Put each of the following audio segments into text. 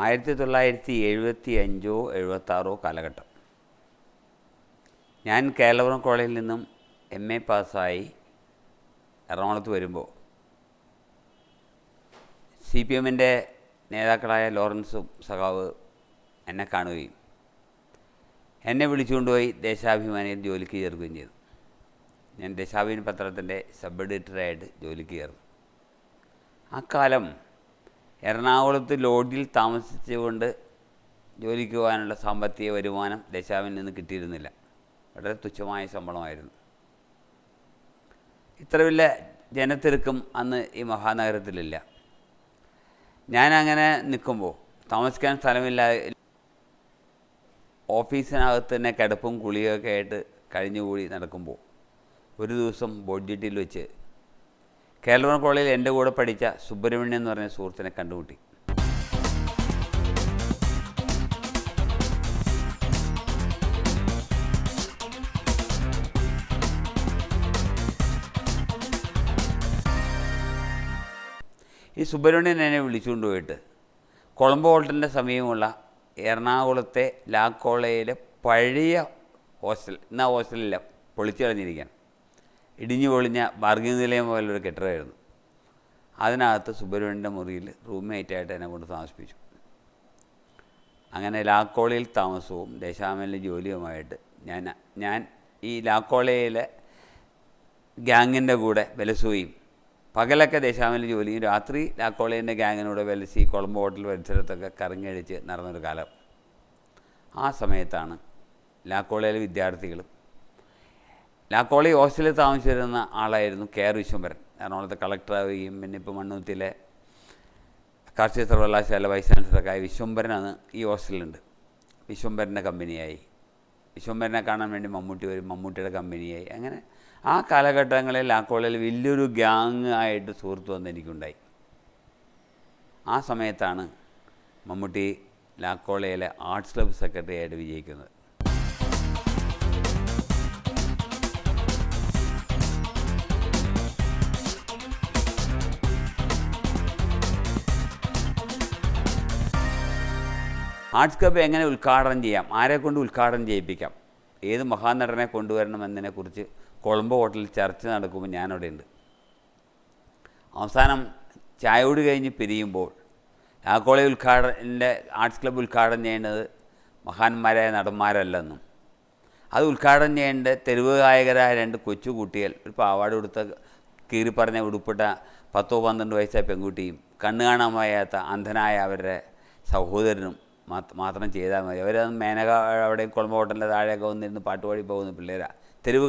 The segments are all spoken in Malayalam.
1975-76 കാലഘട്ടം. ഞാൻ കേരളപുരം കോളേജിൽ നിന്നും MA പാസ്സായി എറണാകുളത്ത് വരുമ്പോൾ CPMൻ്റെ നേതാക്കളായ ലോറൻസും സഖാവ് എന്നെ കാണുകയും എന്നെ വിളിച്ചുകൊണ്ടുപോയി ദേശാഭിമാനിയിൽ ജോലിക്ക് ചേർക്കുകയും ചെയ്തു. ഞാൻ ദേശാഭിമാനി പത്രത്തിൻ്റെ സബ് എഡിറ്ററായിട്ട് ജോലിക്ക് ചേർന്നു. ആ കാലം എറണാകുളത്ത് ലോഡ്ജിൽ താമസിച്ചുകൊണ്ട് ജോലിക്ക് പോകാനുള്ള സാമ്പത്തിക വരുമാനം ദേശാഭിമാനിയിൽ നിന്ന് കിട്ടിയിരുന്നില്ല. വളരെ തുച്ഛമായ ശമ്പളമായിരുന്നു. ഇത്ര വലിയ ജനത്തിരക്കും അന്ന് ഈ മഹാനഗരത്തിലില്ല. ഞാനങ്ങനെ നിൽക്കുമ്പോൾ താമസിക്കാൻ സ്ഥലമില്ലാതെ ഓഫീസിനകത്ത് തന്നെ കിടപ്പും കുളിയൊക്കെ ആയിട്ട് കഴിഞ്ഞുകൂടി നടക്കുമ്പോൾ ഒരു ദിവസം ബോഡ്ജറ്റിൽ വെച്ച് കേരളപുരം കോളേജിൽ എൻ്റെ കൂടെ പഠിച്ച സുബ്രഹ്മണ്യൻ എന്ന് പറഞ്ഞ സുഹൃത്തിനെ കണ്ടുമുട്ടി. ഈ സുബ്രഹ്മണ്യൻ എന്നെ വിളിച്ചുകൊണ്ട് പോയിട്ട് കൊളംബോ ഹോട്ടലിൻ്റെ സമീപമുള്ള എറണാകുളത്തെ ലാ കോളേജിലെ പഴയ ഹോസ്റ്റൽ, ഇന്ന് ആ ഹോസ്റ്റലില്ല, പൊളിച്ചു കളഞ്ഞിരിക്കുകയാണ്. ഇടിഞ്ഞു പൊളിഞ്ഞ ബാർഗിംഗ് നിലയം പോലൊരു കെട്ടിടമായിരുന്നു. അതിനകത്ത് സുബ്രഹ്മണ്യൻ്റെ മുറിയിൽ റൂംമേറ്റായിട്ട് എന്നെ കൊണ്ട് താമസിപ്പിച്ചു. അങ്ങനെ ലാ കോളേജിൽ താമസവും ദേശാഭിമാനിയിലെ ജോലിയുമായിട്ട് ഞാൻ ഈ ലാ കോളേജിലെ ഗ്യാങ്ങിൻ്റെ കൂടെ വിലസുകയും പകലൊക്കെ ദേശാഭിമാനിയിൽ ജോലിയും രാത്രി ലാ കോളേജിൻ്റെ ഗ്യാങ്ങിനൂടെ വിലസി കൊളംബോ ഹോട്ടൽ പരിസരത്തൊക്കെ കറങ്ങിയടിച്ച് നടന്നൊരു കാലം. ആ സമയത്താണ് ലാ കോളേജിലെ വിദ്യാർത്ഥികളും ലാ കോളേജ് ഹോസ്റ്റലിൽ താമസിച്ചിരുന്ന ആളായിരുന്നു KR വിശ്വംഭരൻ. എറണാകുളത്തെ കളക്ടറാവുകയും പിന്നെ ഇപ്പോൾ മണ്ണുത്തിയിലെ കാർഷിക സർവകലാശാല വൈസ് ചാൻസലറൊക്കെ ആയ വിശ്വംഭരനാണ് ഈ ഹോസ്റ്റലിലുണ്ട്. വിശ്വംഭരൻ്റെ കമ്പനിയായി, വിശ്വംഭരനെ കാണാൻ വേണ്ടി മമ്മൂട്ടി വരും, മമ്മൂട്ടിയുടെ കമ്പനിയായി. അങ്ങനെ ആ കാലഘട്ടങ്ങളിൽ ലാ കോളേജിൽ വലിയൊരു ഗ്യാങ് ആയിട്ട് സുഹൃത്ത് വന്ന് എനിക്കുണ്ടായി. ആ സമയത്താണ് മമ്മൂട്ടി ലാ കോളേജിലെ ആർട്സ് ക്ലബ്ബ് സെക്രട്ടറി ആയിട്ട് വിജയിക്കുന്നത്. ആർട്സ് ക്ലബ്ബ് എങ്ങനെ ഉദ്ഘാടനം ചെയ്യാം, ആരെക്കൊണ്ട് ഉദ്ഘാടനം ചെയ്യിപ്പിക്കാം, ഏത് മഹാനടനെ കൊണ്ടുവരണം എന്നതിനെക്കുറിച്ച് കൊളംബോ ഹോട്ടലിൽ ചർച്ച നടക്കുമ്പോൾ ഞാനവിടെ ഉണ്ട്. അവസാനം ചായയോട് കഴിഞ്ഞ് പിരിയുമ്പോൾ ലാ കോളേജ് ആർട്സ് ക്ലബ്ബ് ഉദ്ഘാടനം ചെയ്യേണ്ടത് മഹാന്മാരായ നടന്മാരല്ലെന്നും അത് ഉദ്ഘാടനം ചെയ്യേണ്ട തെരുവ് ഗായകരായ 2 കൊച്ചു കുട്ടികൾ, ഒരു പാവാട കൊടുത്ത കീറിപ്പറഞ്ഞ ഉടുപ്പിട്ട 10-12 വയസ്സായ പെൺകുട്ടിയും കണ്ണ് കാണാൻ വയ്യാത്ത അന്ധനായ അവരുടെ സഹോദരനും മാത്രം ചെയ്താൽ മതി. അവരത് മേനക അവിടെയും കൊളംബോ ഹോട്ടലിൻ്റെ താഴെയൊക്കെ വന്നിരുന്ന് പാട്ടുപാടി പോകുന്ന പിള്ളേരാണ് തെരുവ്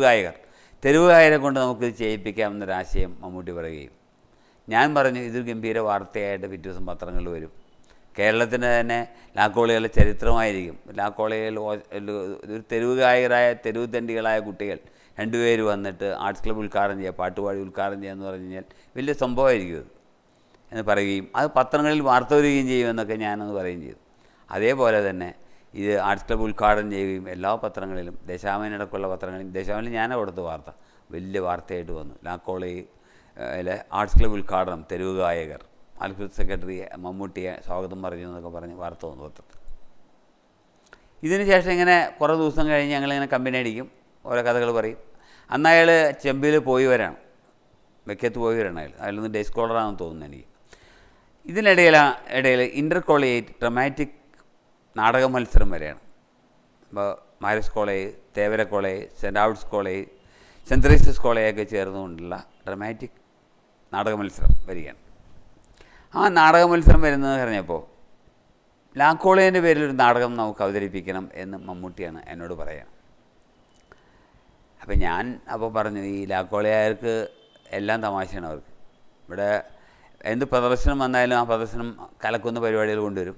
ഗായകരെ കൊണ്ട് നമുക്കിത് ചെയ്യിപ്പിക്കാമെന്നൊരാശയം മമ്മൂട്ടി പറയുകയും ഞാൻ പറഞ്ഞു ഇതൊരു ഗംഭീര വാർത്തയായിട്ട് പിറ്റേ ദിവസം പത്രങ്ങളിൽ വരും. കേരളത്തിൻ്റെ തന്നെ ലാ കോളേജിലെ ചരിത്രമായിരിക്കും. ലാ കോളേജിൽ ഒരു തെരുവ് തെണ്ടികളായ കുട്ടികൾ 2 പേര് വന്നിട്ട് ആർട്സ് ക്ലബ്ബ് ഉദ്ഘാടനം ചെയ്യുക, പാട്ടുപാടി ഉദ്ഘാടനം ചെയ്യുക എന്ന് പറഞ്ഞു കഴിഞ്ഞാൽ വലിയ സംഭവമായിരിക്കും അത് എന്ന് പറയുകയും അത് പത്രങ്ങളിൽ വാർത്ത വരികയും ചെയ്യുമെന്നൊക്കെ ഞാനത് പറയുകയും ചെയ്തു. അതേപോലെ തന്നെ ഇത് ആർട്സ് ക്ലബ്ബ് ഉദ്ഘാടനം ചെയ്യുകയും എല്ലാ പത്രങ്ങളിലും ദേശാഭിമാനിയടക്കമുള്ള പത്രങ്ങളിലും ദേശാഭിമാനിയിൽ ഞാനാണ് കൊടുത്ത വാർത്ത വലിയ വാർത്തയായിട്ട് വന്നു. ലാ കോളേജിലെ ആർട്സ് ക്ലബ്ബ് ഉദ്ഘാടനം തെരുവ് ഗായകർ ആർട്സ് ക്ലബ്ബ് സെക്രട്ടറി മമ്മൂട്ടിയെ സ്വാഗതം പറഞ്ഞു എന്നൊക്കെ പറഞ്ഞ് വാർത്ത വന്നു പത്രത്തിൽ. ഇതിന് ശേഷം ഇങ്ങനെ കുറേ ദിവസം കഴിഞ്ഞ് ഞങ്ങളിങ്ങനെ കമ്പനി അടിക്കും, ഓരോ കഥകൾ പറയും. അന്ന് അയാൾ ചെമ്പിൽ പോയി വരാണ്, വെക്കത്ത് പോയി വരണം. അയാൾ നിന്ന് ഡേ സ്കോളറാണെന്ന് തോന്നുന്നു എനിക്ക്. ഇതിനിടയിൽ ഇൻ്റർ കോളേജ് ഡ്രമാറ്റിക് നാടക മത്സരം വരെയാണ്. ഇപ്പോൾ Mary's college, Thevara college, saint Albert's college, saint Teresa's കോളേജൊക്കെ ചേർന്നുകൊണ്ടുള്ള ഡ്രമാറ്റിക് നാടക മത്സരം വരികയാണ്. ആ നാടക മത്സരം വരുന്നത് പറഞ്ഞപ്പോൾ ലാ കോളേജിൻ്റെ പേരിലൊരു നാടകം നമുക്ക് അവതരിപ്പിക്കണം എന്ന് മമ്മൂട്ടിയാണ് എന്നോട് പറയുക. അപ്പോൾ ഞാൻ പറഞ്ഞു ഈ ലാ കോളേജുകാർക്ക് എല്ലാം തമാശയാണ്. അവർക്ക് ഇവിടെ എന്ത് പ്രദർശനം വന്നാലും ആ പ്രദർശനം കലക്കുന്ന പരിപാടികൾ കൊണ്ടുവരും.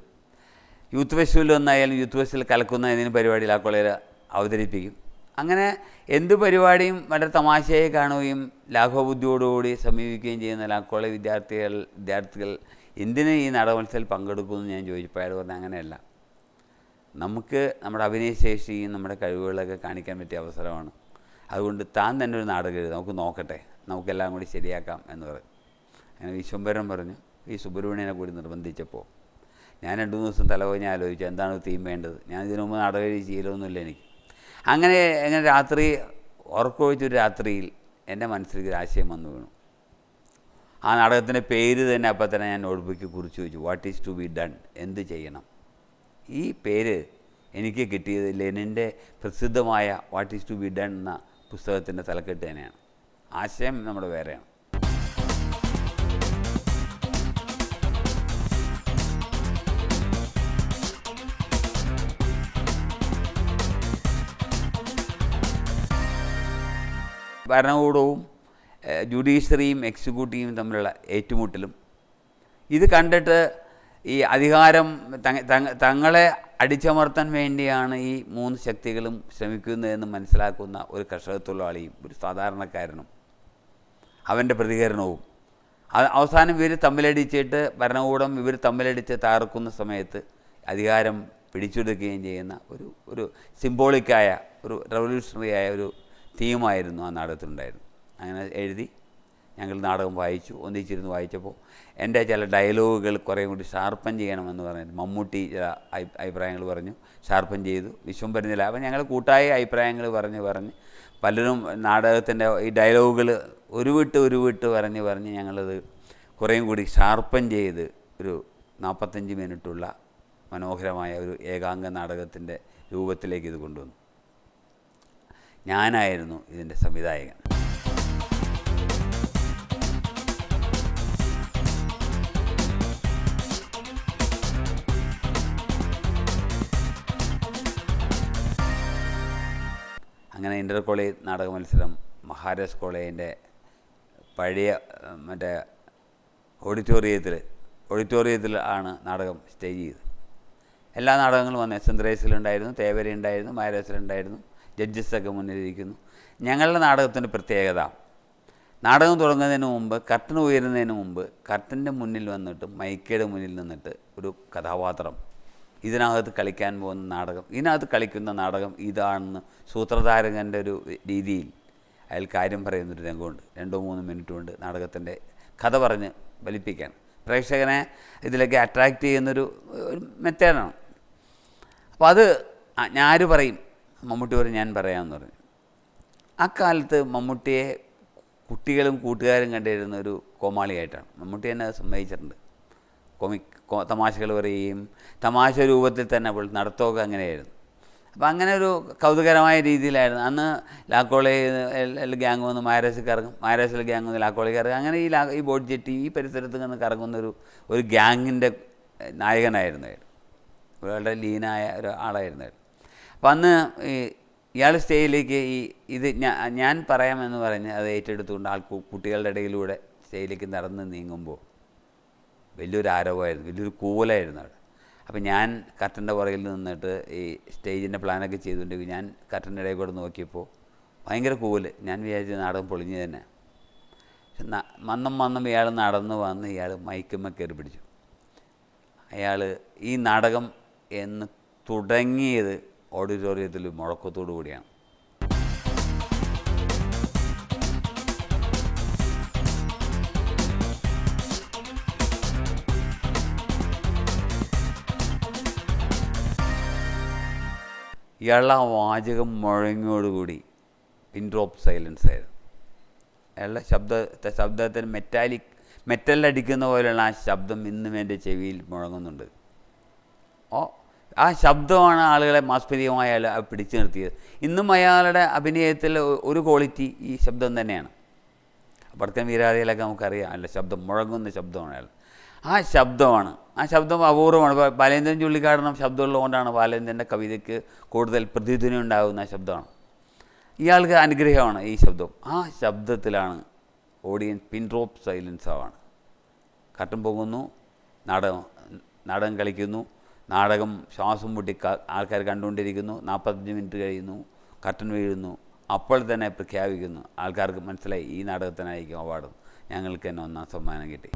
യൂത്ത് ഫെസ്റ്റിവൽ വന്നായാലും യൂത്ത് ഫെസ്റ്റിവൽ കലക്കുന്ന ഏതെങ്കിലും പരിപാടി ലാ കോളേജിൽ അവതരിപ്പിക്കും. അങ്ങനെ എന്ത് പരിപാടിയും വളരെ തമാശയായി കാണുകയും ലാഘവബുദ്ധിയോടുകൂടി സമീപിക്കുകയും ചെയ്യുന്ന ലാ കോളേജ് വിദ്യാർത്ഥികൾ എന്തിന് ഈ നാടക മത്സരത്തിൽ പങ്കെടുക്കുമെന്ന് ഞാൻ ചോദിച്ചപ്പോൾ അയാൾ പറഞ്ഞാൽ അങ്ങനെയല്ല, നമുക്ക് നമ്മുടെ അഭിനയശേഷിയും നമ്മുടെ കഴിവുകളൊക്കെ കാണിക്കാൻ പറ്റിയ അവസരമാണ്, അതുകൊണ്ട് താൻ തന്നെ ഒരു നാടകം എഴുതി നമുക്ക് നോക്കട്ടെ, നമുക്കെല്ലാം കൂടി ശരിയാക്കാം എന്ന് പറയും. അങ്ങനെ വിശ്വംഭരൻ പറഞ്ഞു. ഈ സുബ്രഹ്മണ്യനെ കൂടി നിർബന്ധിച്ചപ്പോൾ ഞാൻ 2-3 ദിവസം തലപോയി ആലോചിച്ചു എന്താണ് തീം വേണ്ടത്. ഞാൻ ഇതിനു മുമ്പ് നാടകം എഴുതി ശീലമൊന്നുമില്ല എനിക്ക്. അങ്ങനെ രാത്രി ഉറക്കമൊഴിച്ചൊരു രാത്രിയിൽ എൻ്റെ മനസ്സിലേക്ക് ഒരു ആശയം വന്നു വീണു. ആ നാടകത്തിൻ്റെ പേര് തന്നെ അപ്പം തന്നെ ഞാൻ നോട്ട്ബുക്കിൽ കുറിച്ച് വെച്ചു, what is to be done, എന്ത് ചെയ്യണം. ഈ പേര് എനിക്ക് കിട്ടിയത് ലെനിൻ്റെ പ്രസിദ്ധമായ what is to be done എന്ന പുസ്തകത്തിൻ്റെ തലക്കെട്ട് തന്നെയാണ്. ആശയം നമ്മുടെ വേറെയാണ്. ഭരണകൂടവും ജുഡീഷ്യറിയും എക്സിക്യൂട്ടീവും തമ്മിലുള്ള ഏറ്റുമുട്ടലും ഇത് കണ്ടിട്ട് ഈ അധികാരം തങ്ങളെ അടിച്ചമർത്താൻ വേണ്ടിയാണ് ഈ 3 ശക്തികളും ശ്രമിക്കുന്നതെന്ന് മനസ്സിലാക്കുന്ന ഒരു കർഷകത്തൊഴിലാളിയും ഒരു സാധാരണക്കാരനും അവൻ്റെ പ്രതികരണവും അവസാനം ഇവർ തമ്മിലടിച്ചിട്ട് ഭരണകൂടം ഇവർ തമ്മിലടിച്ച് തകർക്കുന്ന സമയത്ത് അധികാരം പിടിച്ചെടുക്കുകയും ചെയ്യുന്ന ഒരു സിംബോളിക്കായ ഒരു റവല്യൂഷണറി ആയ ഒരു തീമായിരുന്നു ആ നാടകത്തിലുണ്ടായിരുന്നു. അങ്ങനെ എഴുതി ഞങ്ങൾ നാടകം വായിച്ചു, ഒന്നിച്ചിരുന്ന് വായിച്ചപ്പോൾ എൻ്റെ ചില ഡയലോഗുകൾ കുറേ കൂടി ഷാർപ്പൻ ചെയ്യണമെന്ന് പറഞ്ഞിട്ട് മമ്മൂട്ടി ചില അഭിപ്രായങ്ങൾ പറഞ്ഞു, ഷാർപ്പൻ ചെയ്തു. വിശ്വംഭരനില അപ്പം ഞങ്ങൾ കൂട്ടായ അഭിപ്രായങ്ങൾ പറഞ്ഞ് പലരും നാടകത്തിൻ്റെ ഈ ഡയലോഗുകൾ ഉരുവിട്ട് പറഞ്ഞ് ഞങ്ങളത് കുറേയും കൂടി ഷാർപ്പൻ ചെയ്ത് ഒരു 45 മിനിറ്റുള്ള മനോഹരമായ ഒരു ഏകാംഗ നാടകത്തിൻ്റെ രൂപത്തിലേക്ക് ഇത് കൊണ്ടുവന്നു. ഞാനായിരുന്നു ഇതിൻ്റെ സംവിധായകൻ. അങ്ങനെ ഇൻ്റർ കോളേജ് നാടക മത്സരം മഹാരാജ് കോളേജിൻ്റെ പഴയ മറ്റേ ഓഡിറ്റോറിയത്തിൽ ആണ് നാടകം സ്റ്റേജ് ചെയ്തത്. എല്ലാ നാടകങ്ങളും വന്നു. സെൻട്രേസിലുണ്ടായിരുന്നു, തേവരയുണ്ടായിരുന്നു, മഹാരാജസിലുണ്ടായിരുന്നു, ജഡ്ജസൊക്കെ മുന്നിലിരിക്കുന്നു. ഞങ്ങളുടെ നാടകത്തിൻ്റെ പ്രത്യേകത, നാടകം തുടങ്ങുന്നതിന് മുമ്പ് കർട്ടൻ ഉയരുന്നതിന് മുമ്പ് കർട്ടൻ്റെ മുന്നിൽ വന്നിട്ട് മൈക്കയുടെ മുന്നിൽ നിന്നിട്ട് ഒരു കഥാപാത്രം ഇതിനകത്ത് കളിക്കാൻ പോകുന്ന നാടകം, ഇതിനകത്ത് കളിക്കുന്ന നാടകം ഇതാണെന്ന് സൂത്രധാരകൻ്റെ ഒരു രീതിയിൽ അയാൾ കാര്യം പറയുന്നൊരു രംഗമുണ്ട്. 2-3 മിനിറ്റ് കൊണ്ട് നാടകത്തിൻ്റെ കഥ പറഞ്ഞ് ഫലിപ്പിക്കാൻ പ്രേക്ഷകനെ ഇതിലേക്ക് അട്രാക്റ്റ് ചെയ്യുന്നൊരു മെത്തേഡാണ്. അപ്പോൾ അത് ഞാര് പറയും, മമ്മൂട്ടി പറയും, ഞാൻ പറയാമെന്ന് പറഞ്ഞു. അക്കാലത്ത് മമ്മൂട്ടിയെ കുട്ടികളും കൂട്ടുകാരും കണ്ടിരുന്ന ഒരു കോമാളിയായിട്ടാണ്. മമ്മൂട്ടി തന്നെ അത് സമ്മതിച്ചിട്ടുണ്ട്. തമാശകൾ പറയുകയും തമാശ രൂപത്തിൽ തന്നെ അപ്പോൾ നടത്തമൊക്കെ അങ്ങനെയായിരുന്നു. അപ്പോൾ അങ്ങനെ ഒരു കൗതുകരമായ രീതിയിലായിരുന്നു. അന്ന് ലാക്കോളയിൽ ഗ്യാങ് വന്ന് മഹാരാഷ്ട്രയിൽ കറങ്ങും, മഹാരാഷ്ട്രയിൽ ഗ്യാങ് വന്ന് ലാക്കോളയിൽ കറങ്ങും. അങ്ങനെ ഈ ബോട്ട് ജെട്ടി ഈ പരിസരത്ത് നിന്ന് കറങ്ങുന്ന ഒരു ഗ്യാങ്ങിൻ്റെ നായകനായിരുന്നു അയാൾ. വളരെ ലീനായ ഒരു ആളായിരുന്നു അയാൾ. അപ്പം അന്ന് ഇയാൾ സ്റ്റേജിലേക്ക് ഇത് ഞാൻ പറയാമെന്ന് പറഞ്ഞ് അത് ഏറ്റെടുത്തുകൊണ്ട് കുട്ടികളുടെ ഇടയിലൂടെ സ്റ്റേജിലേക്ക് നടന്ന് നീങ്ങുമ്പോൾ വലിയൊരു ആരവമായിരുന്നു, വലിയൊരു കൂവലായിരുന്നു അവിടെ. അപ്പം ഞാൻ കർട്ടൻ്റെ പുറകിൽ നിന്നിട്ട് ഈ സ്റ്റേജിൻ്റെ പ്ലാനൊക്കെ ചെയ്തുകൊണ്ടിരിക്കും. ഞാൻ കർട്ടൻ്റെ ഇടയിൽ കൂടെ നോക്കിയപ്പോൾ ഭയങ്കര കൂവല്. ഞാൻ വിചാരിച്ചു നാടകം പൊളിഞ്ഞ് തന്നെ. മന്നം ഇയാൾ നടന്ന് വന്ന് ഇയാൾ മൈക്കുമ്മ കയറി പിടിച്ചു. അയാൾ ഈ നാടകം എന്ന് തുടങ്ങിയത് ഓഡിറ്റോറിയത്തിൽ മുഴക്കത്തോടു കൂടിയാണ്. ഇയാളുടെ ആ വാചകം മുഴങ്ങിയോടുകൂടി പിൻ ഡ്രോപ്പ് സൈലൻസ് ആയിരുന്നു. അയാളുടെ ശബ്ദത്തിന് മെറ്റലടിക്കുന്ന പോലെയുള്ള ആ ശബ്ദം ഇന്നും എൻ്റെ ചെവിയിൽ മുഴങ്ങുന്നുണ്ട്. ആ ശബ്ദമാണ് ആളുകളെ മാസ്മരികമായ അയാൾ പിടിച്ചു നിർത്തിയത്. ഇന്നും അയാളുടെ അഭിനയത്തിൽ ഒരു ക്വാളിറ്റി ഈ ശബ്ദം തന്നെയാണ്. വടക്കൻ വീരാതിയിലൊക്കെ നമുക്കറിയാം, അല്ല ശബ്ദം മുഴങ്ങുന്ന ശബ്ദമാണ് അയാൾ. ആ ശബ്ദം അപൂർവമാണ്. ബാലേന്ദ്രൻ ചുള്ളിക്കാടനും ശബ്ദമുള്ളതുകൊണ്ടാണ് ബാലേന്ദ്രൻ്റെ കവിതയ്ക്ക് കൂടുതൽ പ്രതിധ്വനി ഉണ്ടാകുന്ന ശബ്ദമാണ്. ഇയാൾക്ക് അനുഗ്രഹമാണ് ഈ ശബ്ദം. ആ ശബ്ദത്തിലാണ് ഓഡിയൻസ് പിൻ ഡ്രോപ്പ് സൈലൻസ് ആവാണ്. കർട്ടൻ പോകുന്നു, നാടകം കളിക്കുന്നു, നാടകം ശ്വാസം മുട്ടി ആൾക്കാർ കണ്ടുകൊണ്ടിരിക്കുന്നു. 45 മിനിറ്റ് കഴിയുന്നു, കർട്ടൻ വീഴുന്നു. അപ്പോൾ തന്നെ പ്രഖ്യാപിക്കുന്നു, ആൾക്കാർക്ക് മനസ്സിലായി ഈ നാടകത്തിനായിരിക്കും അവാർഡ്, ഞങ്ങൾക്ക് തന്നെ 1ാം സമ്മാനം കിട്ടി.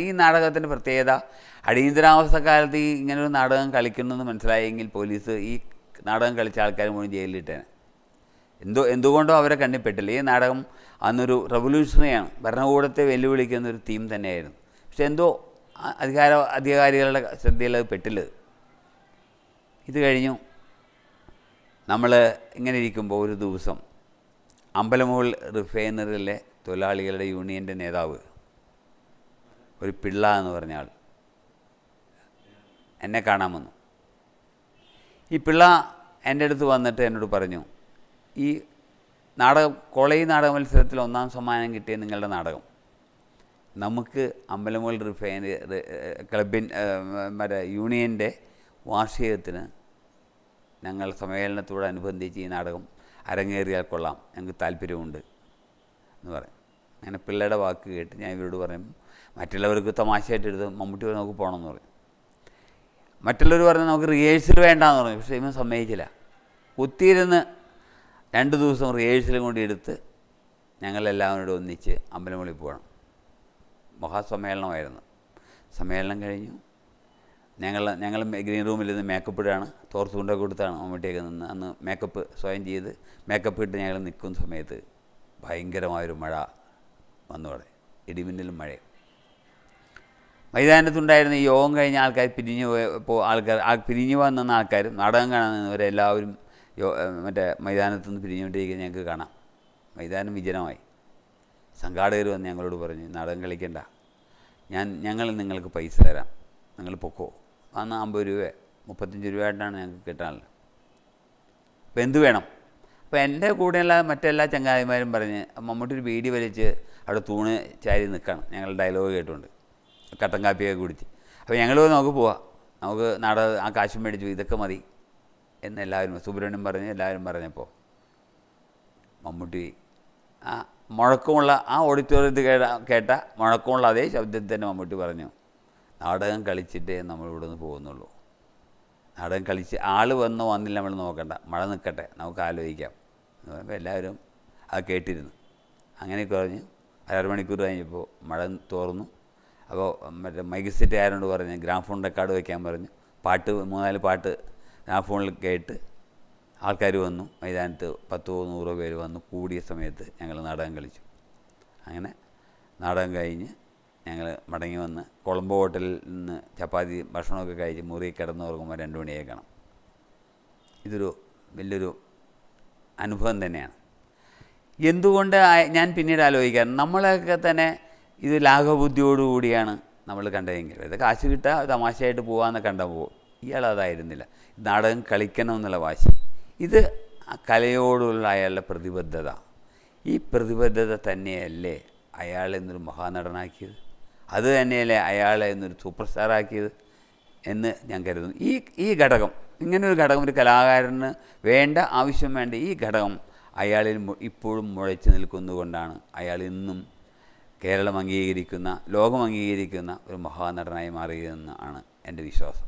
ഈ നാടകത്തിൻ്റെ പ്രത്യേകത, അടിയന്തരാവസ്ഥ കാലത്ത് ഇങ്ങനൊരു നാടകം കളിക്കണമെന്ന് മനസ്സിലായെങ്കിൽ പോലീസ് ഈ നാടകം കളിച്ച ആൾക്കാർ മുഴുവൻ ജയിലിലിട്ടേനെ. എന്തുകൊണ്ടോ അവരെ കണ്ണിപ്പെട്ടില്ല. ഈ നാടകം അന്നൊരു റവല്യൂഷണറിയാണ്, ഭരണകൂടത്തെ വെല്ലുവിളിക്കുന്നൊരു തീം തന്നെയായിരുന്നു. പക്ഷെ എന്തോ അധികാരികളുടെ ശ്രദ്ധയിൽ അത് പെട്ടില്ല. ഇത് കഴിഞ്ഞു നമ്മൾ ഇങ്ങനെ ഇരിക്കുമ്പോൾ ഒരു ദിവസം അമ്പലമുകൾ റിഫൈനറിയിലെ തൊഴിലാളികളുടെ യൂണിയൻ്റെ നേതാവ് ഒരു പിള്ള എന്ന് പറഞ്ഞ ആൾ എന്നെ കാണാൻ വന്നു. ഈ പിള്ള എൻ്റെ അടുത്ത് വന്നിട്ട് എന്നോട് പറഞ്ഞു, ഈ കോളേജ് നാടക മത്സരത്തിൽ 1ാം സമ്മാനം കിട്ടിയ നിങ്ങളുടെ നാടകം നമുക്ക് അമ്പലമുകൾ റിഫൈനറി മറ്റേ യൂണിയൻ്റെ വാർഷികത്തിന് ഞങ്ങൾ സമ്മേളനത്തോടനുബന്ധിച്ച് ഈ നാടകം അരങ്ങേറിയാൽ കൊള്ളാം, ഞങ്ങൾക്ക് താല്പര്യമുണ്ട് എന്ന് പറയും. അങ്ങനെ പിള്ളയുടെ വാക്ക് കേട്ട് ഞാൻ ഇവരോട് പറയും, മറ്റുള്ളവർക്ക് തമാശയായിട്ട് എടുത്ത് മമ്മൂട്ടി നമുക്ക് പോകണമെന്ന് പറയും. മറ്റുള്ളവർ പറഞ്ഞ് നമുക്ക് റിഹേഴ്സൽ വേണ്ടാന്ന് പറഞ്ഞു. പക്ഷേ ഇവൻ സമ്മതിച്ചില്ല. കുത്തിയിരുന്ന് 2 ദിവസം റിഹേഴ്സലും കൂടി എടുത്ത് ഞങ്ങളെല്ലാവരോടും ഒന്നിച്ച് അമ്പലമുകളിൽ പോകണം. മഹാസമ്മേളനമായിരുന്നു. സമ്മേളനം കഴിഞ്ഞു. ഞങ്ങൾ ഗ്രീൻ റൂമിൽ നിന്ന് മേക്കപ്പ് ഇടുകയാണ്. തോർത്തുകൊണ്ടൊക്കെ കൊടുത്താണ് മമ്മൂട്ടിയൊക്കെ നിന്ന് അന്ന് മേക്കപ്പ് സ്വയം ചെയ്ത് മേക്കപ്പ് ഇട്ട് ഞങ്ങൾ നിൽക്കുന്ന സമയത്ത് ഭയങ്കരമായൊരു മഴ വന്നു. അവിടെ ഇടിമിന്നലും മഴയും. മൈതാനത്തുണ്ടായിരുന്ന ഈ യോഗം കഴിഞ്ഞ ആൾക്കാർ പിരിഞ്ഞു വന്ന ആൾക്കാർ, നാടകം കാണാൻ നിന്നവരെല്ലാവരും മറ്റേ മൈതാനത്തുനിന്ന് പിരിഞ്ഞുകൊണ്ടിരിക്കുന്നത് ഞങ്ങൾക്ക് കാണാം. മൈതാനം വിജനമായി. സംഘാടകർ വന്ന് ഞങ്ങളോട് പറഞ്ഞു, നാടകം കളിക്കണ്ട, ഞങ്ങൾ നിങ്ങൾക്ക് പൈസ തരാം, നിങ്ങൾ പൊക്കോ. അന്ന് 50 രൂപ 35 രൂപയായിട്ടാണ് ഞങ്ങൾക്ക് കിട്ടാനുള്ളത്. അപ്പോൾ എന്ത് വേണം? അപ്പോൾ എൻ്റെ കൂടെയുള്ള മറ്റെല്ലാ ചങ്ങാതിമാരും പറഞ്ഞ് മമ്മൂട്ടി ഒരു ബീഡി വലിച്ച് അവിടെ തൂണ് ചാരി നിൽക്കണം. ഞങ്ങൾ ഡയലോഗ് കേട്ടുകൊണ്ട് കട്ടൻ കാപ്പിയൊക്കെ കുടിച്ച്. അപ്പോൾ ഞങ്ങൾ നമുക്ക് പോവാം, നമുക്ക് നാടകം ആ കാശും മേടിച്ചു, ഇതൊക്കെ മതി എന്നെല്ലാവരും സുബ്രഹ്മണ്യം പറഞ്ഞ് എല്ലാവരും പറഞ്ഞപ്പോൾ മമ്മൂട്ടി ആ മുഴക്കമുള്ള ആ ഓഡിറ്റോറിയത്തിൽ കേട്ട മുഴക്കമുള്ള അതേ ശബ്ദത്തിൽ തന്നെ മമ്മൂട്ടി പറഞ്ഞു, നാടകം കളിച്ചിട്ടേ നമ്മളിവിടെ നിന്ന് പോകുന്നുള്ളൂ. നാടകം കളിച്ച് ആൾ വന്നില്ല നമ്മൾ നോക്കണ്ട, മഴ നിൽക്കട്ടെ, നമുക്ക് ആലോചിക്കാം എന്ന് പറയുമ്പോൾ എല്ലാവരും അത് കേട്ടിരുന്നു. അങ്ങനെയൊക്കെ പറഞ്ഞ് 1.5 മണിക്കൂർ കഴിഞ്ഞപ്പോൾ മഴ തോർന്നു. അപ്പോൾ മറ്റേ മൈക്ക് സെറ്റുകാരനോട് പറഞ്ഞ് ഗ്രാമഫോൺ റെക്കോർഡ് വയ്ക്കാൻ പറഞ്ഞു. 3-4 പാട്ട് ഗ്രാമഫോണിൽ കേട്ട് ആൾക്കാർ വന്നു. മൈതാനത്ത് 10-100 പേര് വന്നു കൂടിയ സമയത്ത് ഞങ്ങൾ നാടകം കളിച്ചു. അങ്ങനെ നാടകം കഴിഞ്ഞ് ഞങ്ങൾ മടങ്ങി വന്ന് കൊളംബോ ഹോട്ടലിൽ നിന്ന് ചപ്പാത്തി ഭക്ഷണമൊക്കെ കഴിച്ച് മുറി കിടന്നുറങ്ങുമ്പോൾ 2 മണിയേക്കണം. ഇതൊരു വലിയൊരു അനുഭവം തന്നെയാണ്. എന്തുകൊണ്ട് ഞാൻ പിന്നീട് ആലോചിക്കാറ്, നമ്മളൊക്കെ തന്നെ ഇത് ലാഘബുദ്ധിയോടുകൂടിയാണ് നമ്മൾ കണ്ടതെങ്കിൽ, ഇത് കാശ് കിട്ടുക തമാശയായിട്ട് പോകാമെന്ന് കണ്ടപ്പോൾ ഇയാളതായിരുന്നില്ല. നാടകം കളിക്കണമെന്നുള്ള വാശി, ഇത് കലയോടുള്ള അയാളുടെ പ്രതിബദ്ധത. ഈ പ്രതിബദ്ധത തന്നെയല്ലേ അയാളെ എന്നൊരു മഹാനടനാക്കിയത്? അത് തന്നെയല്ലേ അയാളെ എന്നൊരു സൂപ്പർ സ്റ്റാറാക്കിയത് എന്ന് ഞാൻ കരുതുന്നു. ഈ ഘടകം, ഇങ്ങനൊരു ഘടകം ഒരു കലാകാരന് ആവശ്യം വേണ്ട ഈ ഘടകം അയാളിൽ ഇപ്പോഴും മുഴച്ചു നിൽക്കുന്നതുകൊണ്ടാണ് അയാൾ ഇന്നും കേരളം അംഗീകരിക്കുന്ന, ലോകം അംഗീകരിക്കുന്ന ഒരു മഹാനടനായി മാറിയതെന്നാണ് എൻ്റെ വിശ്വാസം.